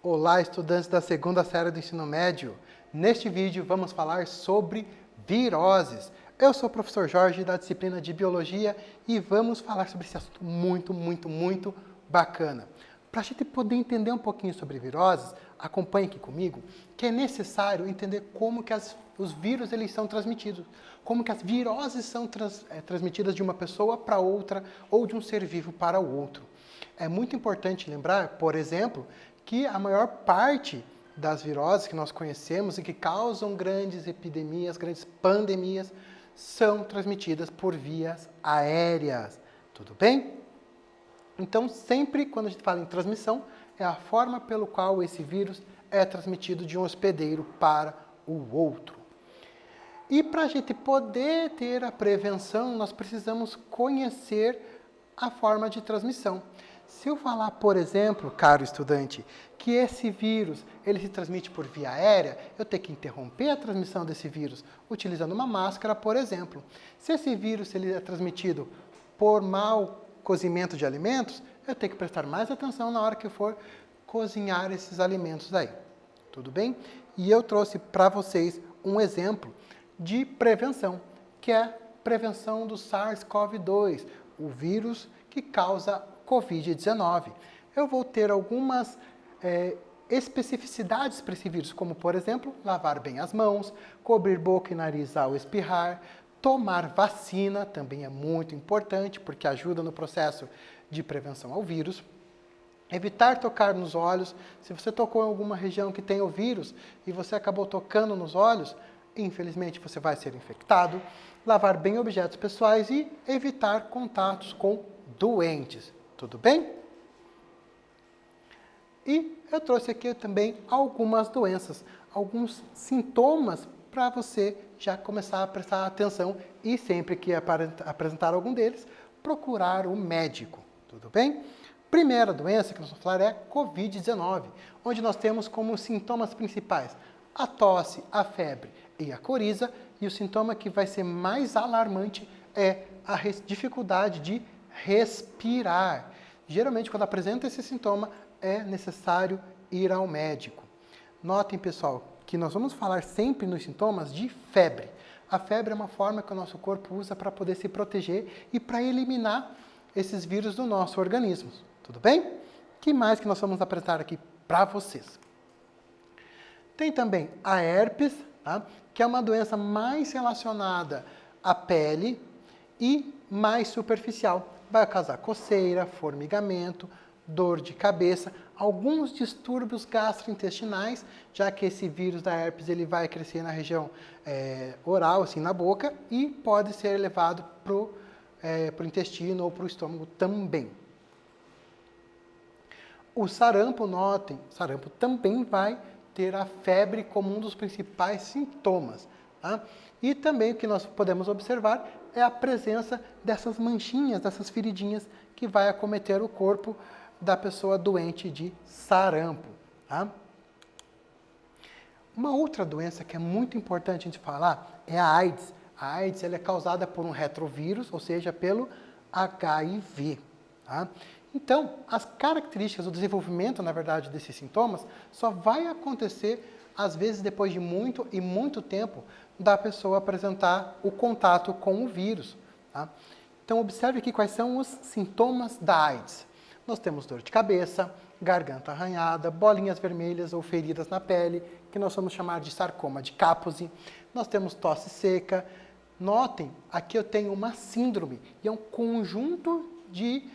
Olá, estudantes da segunda série do ensino médio. Neste vídeo vamos falar sobre viroses. Eu sou o professor Jorge da disciplina de Biologia e vamos falar sobre esse assunto muito bacana. Para a gente poder entender um pouquinho sobre viroses, acompanhe aqui comigo, que é necessário entender como que os vírus eles são transmitidos, como que as viroses são transmitidas de uma pessoa para outra ou de um ser vivo para o outro. É muito importante lembrar, por exemplo, que a maior parte das viroses que nós conhecemos e que causam grandes epidemias, grandes pandemias, são transmitidas por vias aéreas. Tudo bem? Então, sempre quando a gente fala em transmissão, é a forma pelo qual esse vírus é transmitido de um hospedeiro para o outro. E para a gente poder ter a prevenção, nós precisamos conhecer a forma de transmissão. Se eu falar, por exemplo, caro estudante, que esse vírus ele se transmite por via aérea, eu tenho que interromper a transmissão desse vírus utilizando uma máscara, por exemplo. Se esse vírus ele é transmitido por mau cozimento de alimentos, eu tenho que prestar mais atenção na hora que eu for cozinhar esses alimentos aí. Tudo bem? E eu trouxe para vocês um exemplo de prevenção, que é a prevenção do SARS-CoV-2, o vírus que causa Covid-19. Eu vou ter algumas especificidades para esse vírus, como, por exemplo, lavar bem as mãos, cobrir boca e nariz ao espirrar, tomar vacina, também é muito importante, porque ajuda no processo de prevenção ao vírus. Evitar tocar nos olhos. Se você tocou em alguma região que tem o vírus e você acabou tocando nos olhos, infelizmente você vai ser infectado. Lavar bem objetos pessoais e evitar contatos com doentes. Tudo bem? E eu trouxe aqui também algumas doenças, alguns sintomas para você já começar a prestar atenção e sempre que apresentar algum deles, procurar o médico. Tudo bem? Primeira doença que nós vamos falar é Covid-19, onde nós temos como sintomas principais a tosse, a febre e a coriza, e o sintoma que vai ser mais alarmante é a dificuldade de respirar. Geralmente, quando apresenta esse sintoma, é necessário ir ao médico. Notem, pessoal, que nós vamos falar sempre nos sintomas de febre. A febre é uma forma que o nosso corpo usa para poder se proteger e para eliminar esses vírus do nosso organismo. Tudo bem? O que mais que nós vamos apresentar aqui para vocês? Tem também a herpes, tá? Que é uma doença mais relacionada à pele e mais superficial. Vai causar coceira, formigamento, dor de cabeça, alguns distúrbios gastrointestinais, já que esse vírus da herpes ele vai crescer na região oral, assim, na boca, e pode ser levado para o intestino ou para o estômago também. O sarampo, notem, sarampo também vai ter a febre como um dos principais sintomas. Tá? E também o que nós podemos observar é a presença dessas manchinhas, dessas feridinhas que vai acometer o corpo da pessoa doente de sarampo. Tá? Uma outra doença que é muito importante a gente falar é a AIDS. A AIDS ela é causada por um retrovírus, ou seja, pelo HIV. Tá? Então, as características do desenvolvimento, na verdade, desses sintomas, só vai acontecer, às vezes, depois de muito tempo da pessoa apresentar o contato com o vírus. Tá? Então, observe aqui quais são os sintomas da AIDS. Nós temos dor de cabeça, garganta arranhada, bolinhas vermelhas ou feridas na pele, que nós vamos chamar de sarcoma de Kaposi. Nós temos tosse seca. Notem, aqui eu tenho uma síndrome, e é um conjunto de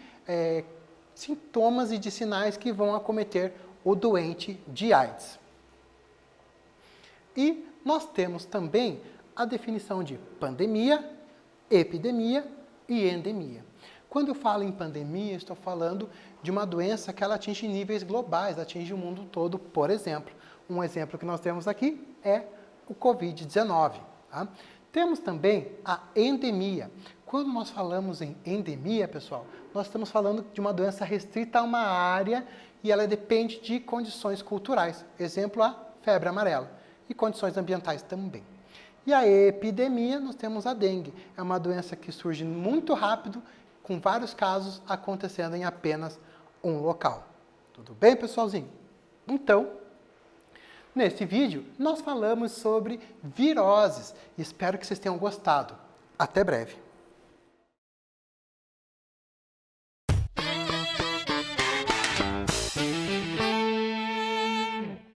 sintomas e de sinais que vão acometer o doente de AIDS. E nós temos também a definição de pandemia, epidemia e endemia. Quando eu falo em pandemia, estou falando de uma doença que ela atinge níveis globais, atinge o mundo todo, por exemplo. Um exemplo que nós temos aqui é o Covid-19. Tá? Temos também a endemia. Quando nós falamos em endemia, pessoal, nós estamos falando de uma doença restrita a uma área e ela depende de condições culturais. Exemplo, a febre amarela. E condições ambientais também. E a epidemia, nós temos a dengue. É uma doença que surge muito rápido, com vários casos acontecendo em apenas um local. Tudo bem, pessoalzinho? Então, nesse vídeo, nós falamos sobre viroses. Espero que vocês tenham gostado. Até breve!